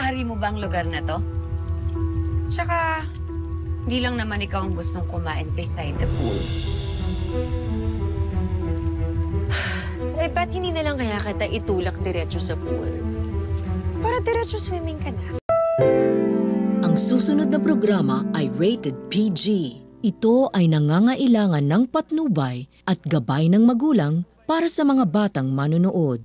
Ari mo ba ang lugar na to? Tsaka, di lang naman ikaw ang gustong kumain beside the pool. Eh, ba't hindi na lang kaya kita itulak diretso sa pool? Para diretso swimming ka na. Ang susunod na programa ay rated PG. Ito ay nangangailangan ng patnubay at gabay ng magulang para sa mga batang manonood.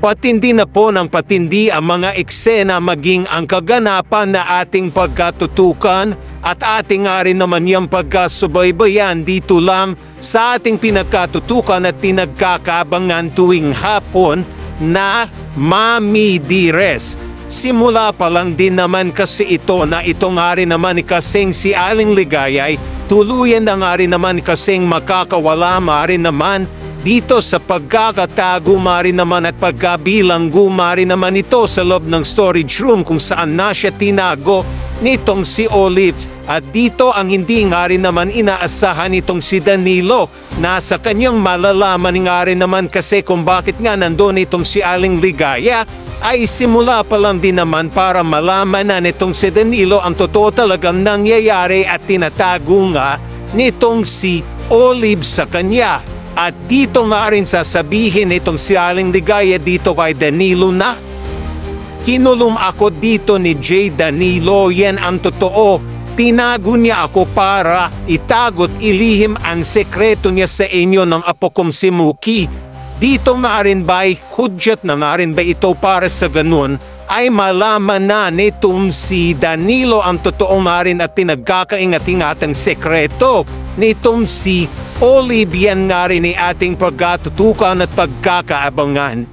Patindi na po ng patindi ang mga eksena maging ang kaganapan na ating pagkatutukan at ating nga rin naman yung pagkasubaybayan dito lang sa ating pinagkatutukan at pinagkakabangan tuwing hapon na Mami Dires. Simula pa lang din naman kasi ito na ito nga rin naman kasing si Aling Ligayay, tuluyan na nga rin naman kasing makakawala rin naman dito sa pagkakatago rin naman at pagkabilanggo rin naman ito sa loob ng storage room kung saan na siya tinago nitong si Olive. At dito ang hindi nga rin naman inaasahan nitong si Danilo na sa kanyang malalaman nga rin naman kasi kung bakit nga nandun itong si Aling Ligaya ay simula pa lang din naman para malaman na nitong si Danilo ang totoo talagang nangyayari at tinatago nga nitong si Olive sa kanya. At dito nga rin sasabihin itong si Aling Ligaya dito kay Danilo na kinulong ako dito ni J. Danilo, yan ang totoo. Tinago niya ako para itagot ilihim ang sekreto niya sa inyo ng apo kong si Muki. Dito nga rin ba'y hudyat na nga rin ba ito para sa ganun ay malaman na nitong si Danilo ang totoo nga rin at pinagkakaingat-ingatang sekreto nitong si Olive. Yan nga rin ay ating pagkatutukan at pagkakaabangan.